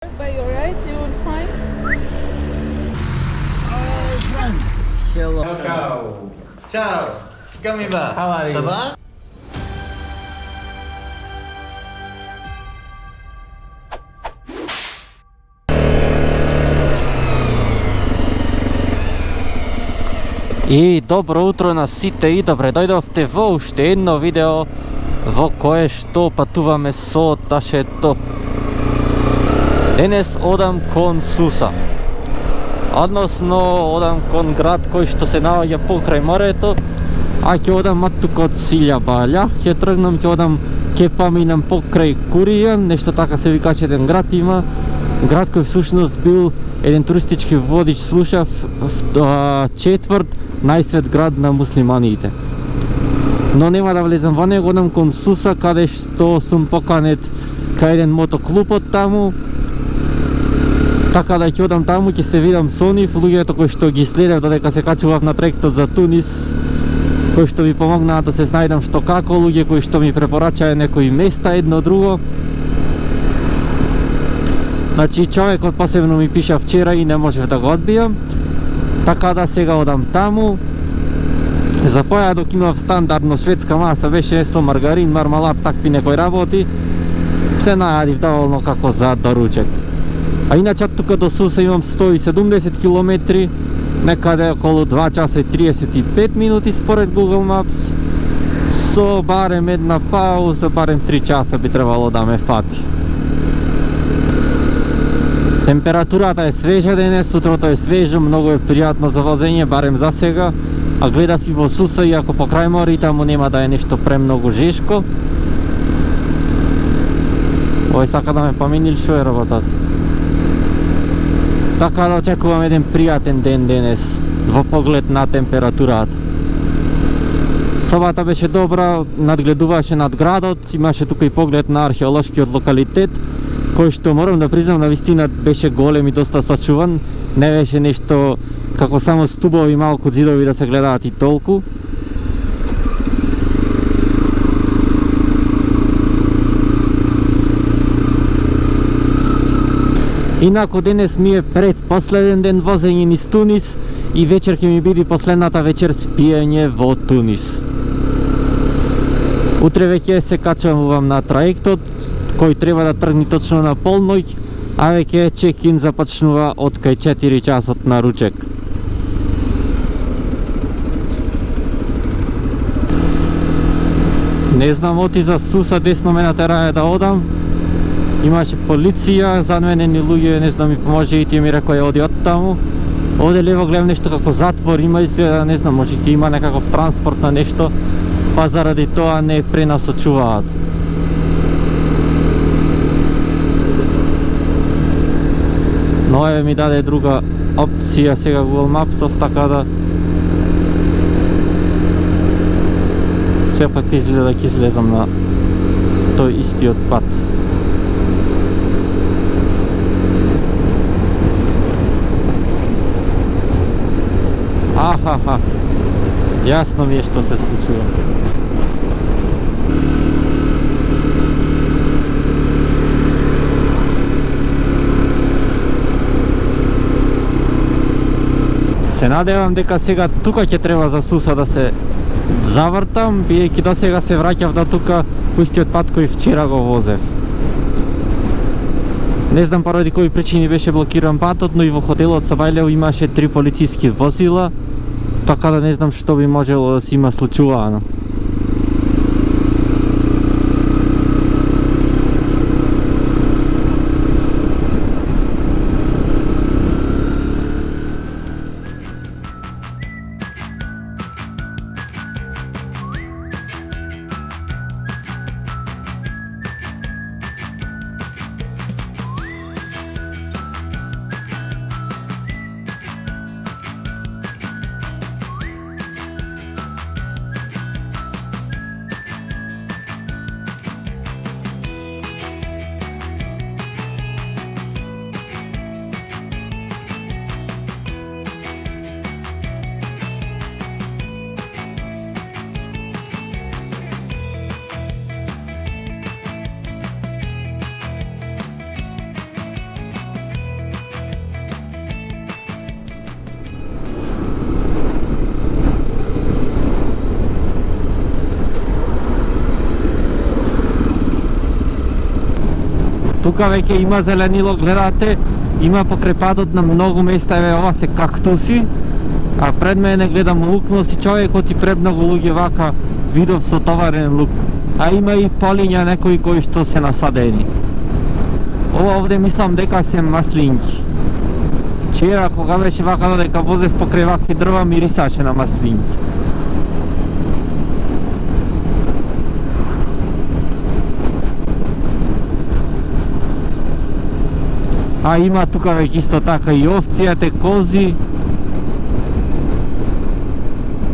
By your right, you will find. Friend. Hello. Ciao. Ciao. Come va? How are you? Ça va? И добро утро на сите и добре дојдовте во уште едно видео во кое што патуваме со Ташето. Денес одам кон Суса. Односно одам кон град кој што се наоѓа покрај морето, а ќе одам маттука од Силјабаља, ќе тргнам, ќе одам, ќе поминам покрај Куријан, нешто така се викаше еден град има. Град кој всушност бил еден туристички водич, слушав, четврт најсвет град на муслиманите. Но нема да влезам во него, одам кон Суса, каде што сум поканет кај еден мотоклуб од таму. Така да ќе одам таму, ќе се видам со нив, луѓето кои што ги следев додека се качував на тректот за Тунис, кои што ми помогнаа да се снајдам што како, луѓе кои што ми препорачаа некои места, едно друго. Значи човекот посебно ми пиша вчера и не можев да го одбијам. Така да сега одам таму. За појадок имав стандардно шведска маса, беше со маргарин, мармалад, такви некои работи. Се најадив доволно како за доручек. А иначе тука до Суса имам 170 км, некаде околу 2 часа и 35 минути според Google Maps. Со барем една пауза, барем 3 часа би требало да ме фати. Температурата е свежа денес, утрото е свежо, многу е пријатно за возење, барем за сега. А гледав и во Суса, иако покрај море, таму нема да е нешто премногу жешко. Овој сака да ме помини, шо е работат? Така да очекувам еден пријатен ден денес, во поглед на температурата. Собата беше добра, надгледуваше над градот, имаше тука и поглед на археолошкиот локалитет, кој што морам да признам навистина беше голем и доста сачуван, не беше нешто како само стубови, малку ѕидови да се гледаат и толку. Инако денес ми е предпоследен ден возење низ Тунис и вечер ќе ми биде последната вечер спиење во Тунис. Утре веќе се качувам на траектот, кој треба да тргне точно на полноќ, а веќе чек-ин започнува од кај 4 часот на ручек. Не знам, оти за Суса десно ме натерае да одам. Имаше полиција, зад мене ни луѓе, не знам, ми поможе и тие ми рекоја оди од таму. Оде лево гледам нешто како затвор, има изгледа, не знам, може ќе има некаков транспорт на нешто, па заради тоа не пренасочуваат. Но еве ми даде друга опција сега Google Maps-ов, така да сепак изгледа ќе излезам на тој истиот пат. Ахаха, јасно ми е што се случува. Се надевам дека сега тука ќе треба за Суса да се завртам, биејќи до сега се враќав до тука по истиот пат кој вчера го возев. Не знам поради кои причини беше блокиран патот, но и во хотелот со Бајлево имаше 3 полициски возила, така да не знам што би можело да се има случуваано. Тука веќе има зеленило, гледате, има покрај патот на многу места, еве ова се кактуси, а пред мене гледам лук, носи човекот и премногу луѓе вака видов со товарен лук. А има и полиња некои кои што се насадени. Ова овде мислам дека се маслинки. Вчера кога беше вака додека возев покрај вакви дрва мирисаше на маслинки. А има тука веќе исто така и овци, кози.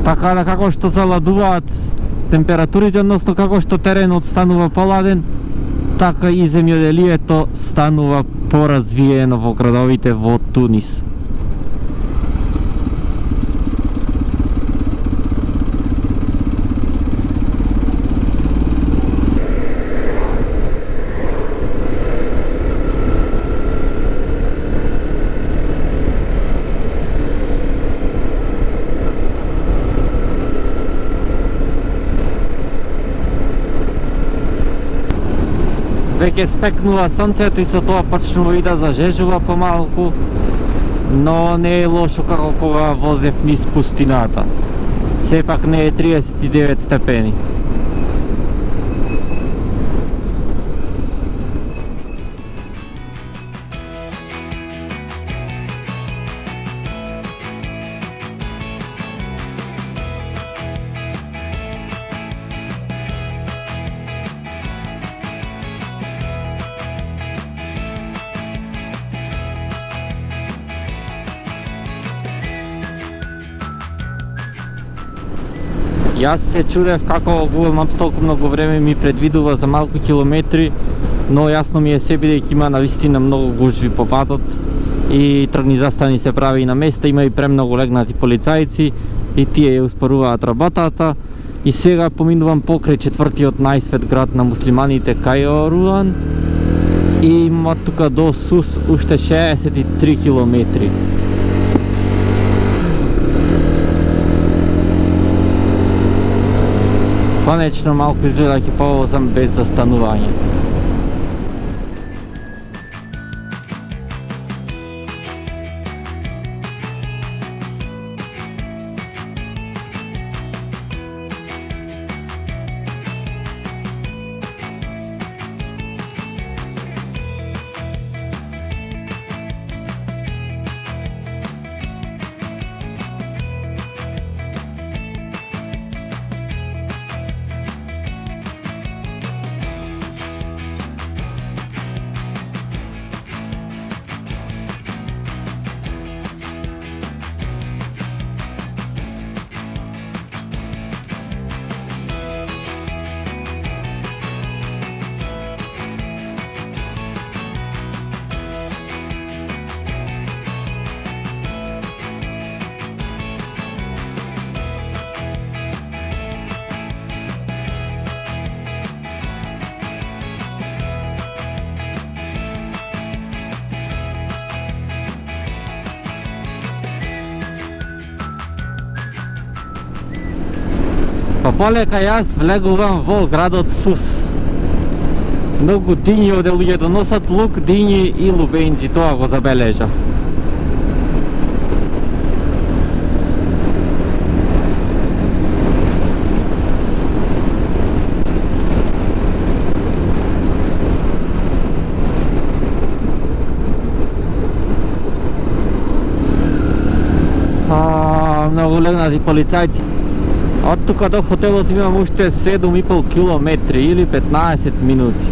Така да како што заладуваат температурите, односно како што теренот станува поладен, така и земјоделието станува поразвиено во градовите во Тунис. Веќе спекнува сонцето и со тоа почнува и да зажежува помалку, но не е лошо како кога возев низ пустината. Сепак не е 39 степени. Јас се чудев како Google Maps толку многу време ми предвидува за малку километри, но јасно ми е се бидејќи има навистина многу гужви по патот и тргни застани се прави и на места, има и премногу легнати полицајци и тие ја успоруваат работата. И сега поминувам покрај четвртиот најсвет град на муслиманите Кајруан и има тука до Сус уште 63 километри. Конечно малку изгледа ќе повозам без застанување. Па полека јас влегувам во градот Сус. Многу дињи овде луѓето носат лук, дињи и лубенци, тоа го забележав. Многу легнати полицајци. Од тука до хотелот имам уште 7,5 километри или 15 минути.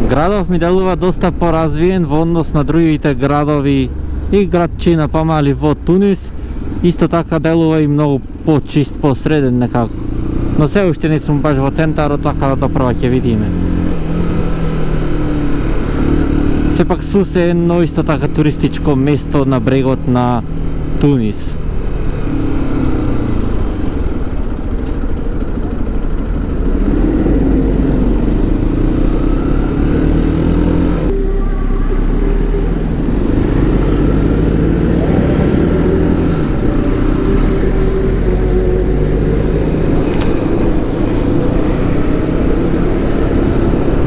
Градов ми делува доста поразвиен во однос на другите градови и градчина помали во Тунис. Исто така делува и многу почист, посреден некако. Но се уште не сум баш во центарот, така да прва ќе видиме. Сепак Суса е едно исто така туристичко место на брегот на Тунис.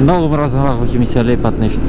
Многу мразам ако ќе ми се лепат нешто.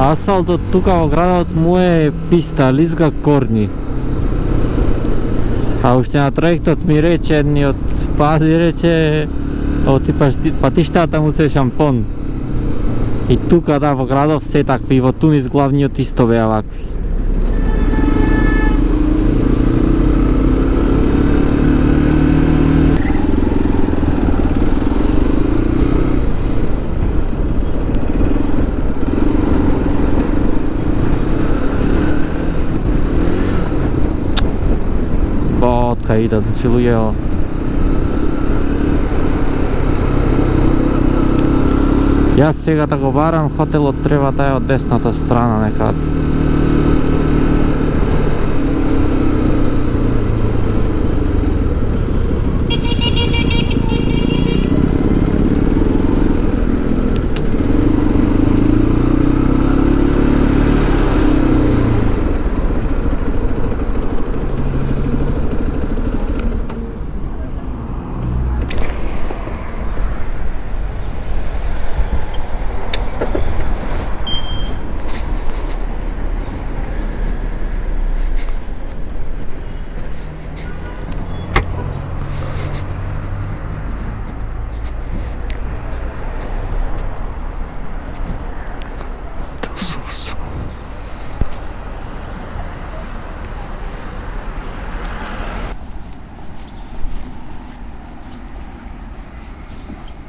Асфалтот тука во градот му е писта, лизга корни. А уште на троектот ми рече едниот пази рече патиштата му се шампон. И тука да во градов се такви, и во Тунис главниот исто беа вакви. Кај идат силуѓето. Јас сега да го барам, хотелот треба да е од десната страна некаде.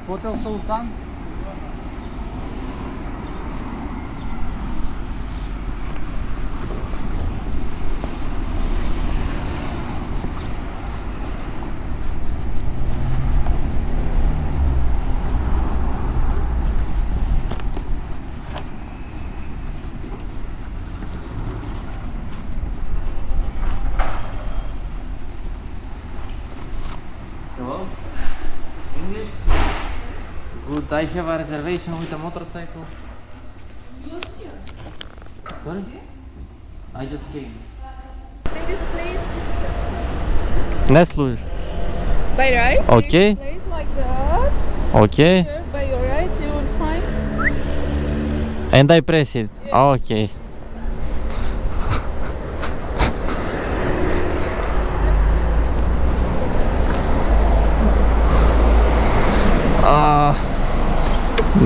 Hotel Sultan. Hello? English? Good, I have a reservation with a motorcycle. Just here. Sorry? I just came. There is a place, it's Не служи. by right. Okay. There is a place like that. Okay. Here by your right you will find. And I press it. Yeah. Okay.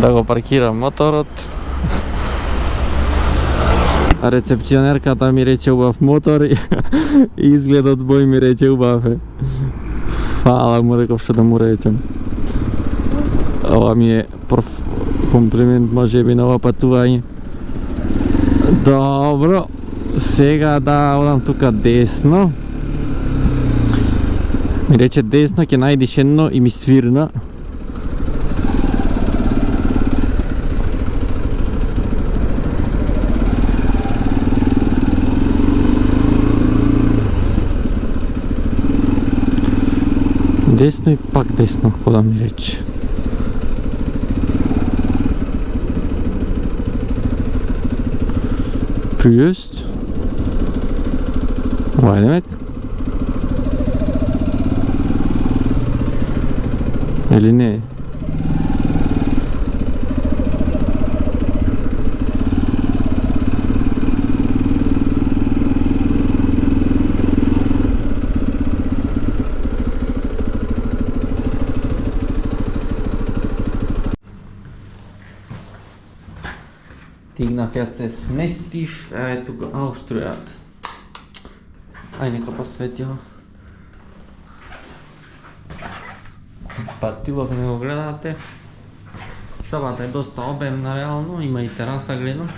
Да го паркирам моторот. Рецепционерката ми рече убав мотор и изгледот бој ми рече убав е. Фала му реков што да му речем. Ова ми е прв комплимент може би на ова патување. Добро, сега да одам тука десно. Ми рече десно, ќе најдиш едно и ми свирна. Десно и пак десно, кода ми рече. Пријест. Вајде мек. Или не? Стигнав, ја се сместив, е тука Аустријата. Ај нека посветио. Патилот не го гледате. Собата е доста обемна реално, има и тераса гледам.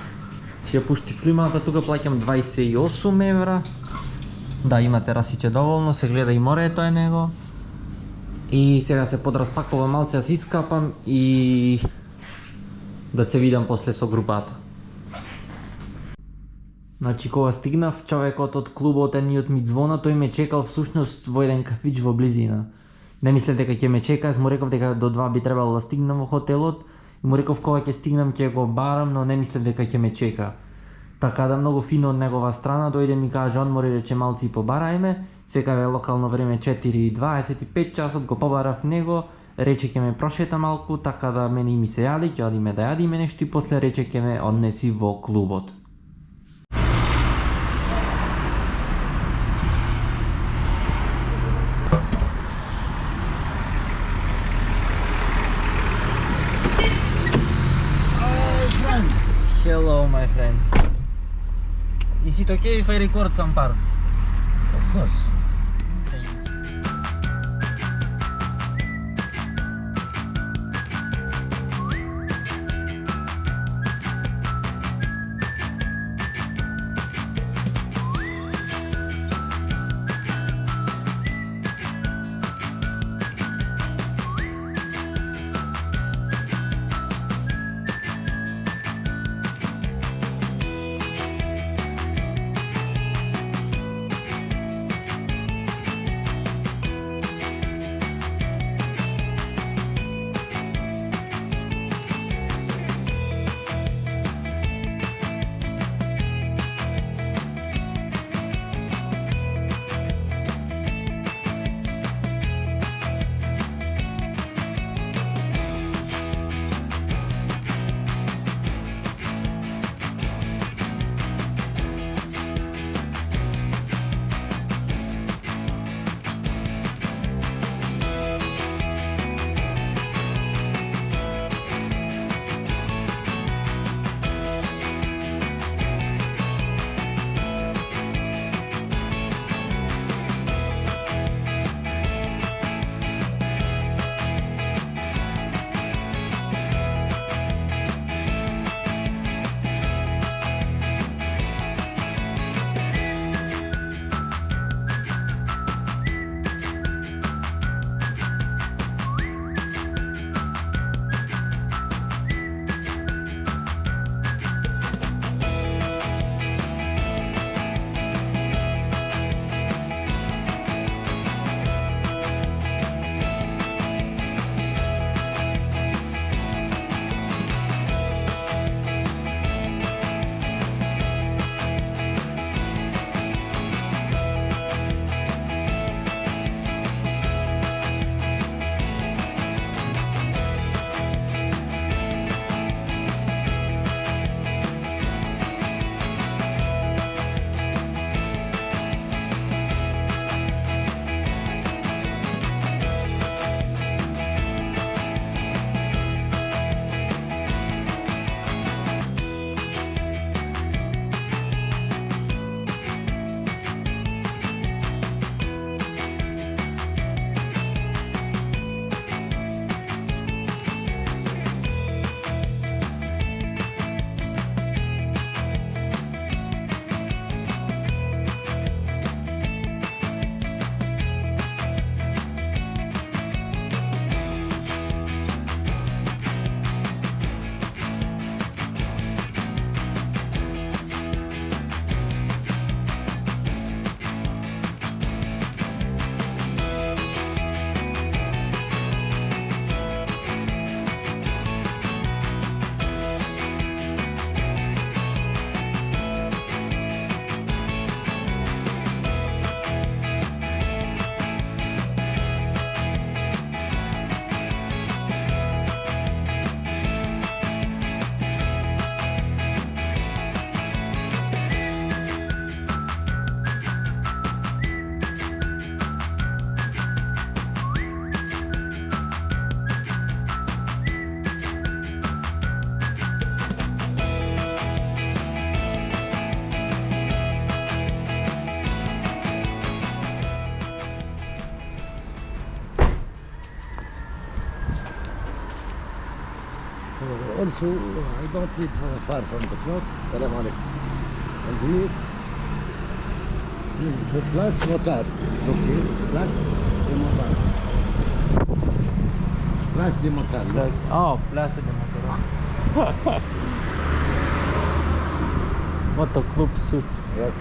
Си ја пуштив климата, тука плаќам 28 евра. Да, има терасиче доволно, се гледа и морето е него. И сега се подраспакува малце, јас искапам и да се видам после со групата. Значи кога стигнав, човекот од клубот едниот ми звона, тој ме чекал всушност во еден кафич во близина. Не мислев дека ќе ме чека, јас му реков дека до 2 би требало да стигнам во хотелот и му реков кога ќе стигнам ќе го барам, но не мислев дека ќе ме чека. Така да многу фино од негова страна, дојде ми каже одмори, рече малци побарајме, сега е локално време 4:25 часот, го побарав него, рече ќе ме прошета малку, така да мене и ми се јади, ќе одиме да јадиме нешто и после рече ќе ме однеси во клубот. Hello, my friend. Is it okay if I record some parts? Of course. so I don't eat far from the clock. Salam alaikum. And here is the Place Motar. Look here, Place de Motar. Place de Motar. Look. Oh, Place de Motor. Moto Club Sus. Yes.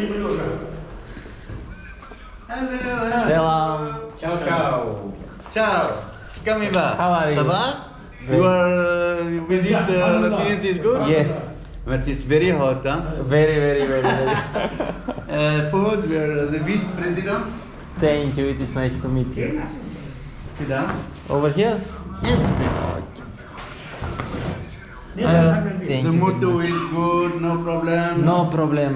Hello. Selam. Ciao, ciao. Ciao. Come va? How are you? Ça va? You are visit Tunisia is good? Yes. But it's very hot, huh? Very, very, very, very. Food, we are the vice president. Thank you. It is nice to meet you. Sit down. Over here? Thank The you very motto much. is good, no problem. No problem.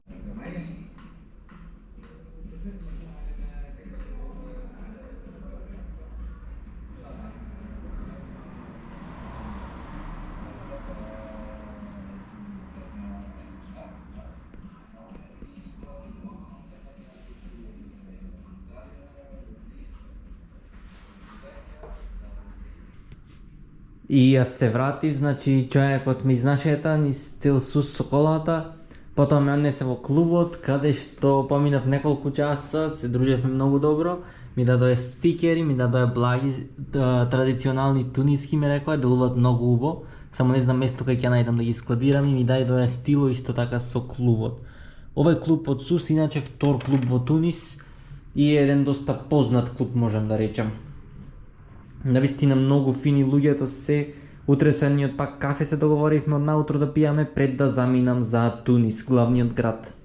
И јас се вратив, значи човекот ми изнашета низ цел Сус со колата, потоа ме однесе во клубот, каде што поминав неколку часа, се дружевме многу добро, ми дадоа стикери, ми дадоа благи, традиционални туниски ме рекоа, делуваат многу убаво, само не знам место кај ќе најдам да ги складирам и ми дадоа стило исто така со клубот. Овој клуб од Сус, иначе втор клуб во Тунис и е еден доста познат клуб, можам да речем. Навистина многу фини луѓето се. Утре со едниот пак кафе се договоривме од наутро да пијаме пред да заминам за Тунис, главниот град.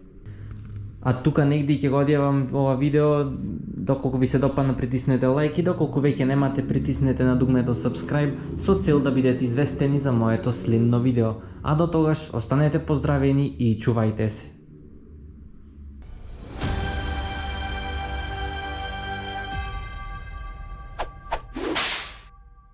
А тука негде ќе го одјавам ова видео, доколку ви се допадна притиснете лайк и доколку веќе немате притиснете на дугмето subscribe со цел да бидете известени за моето следно видео. А до тогаш останете поздравени и чувајте се.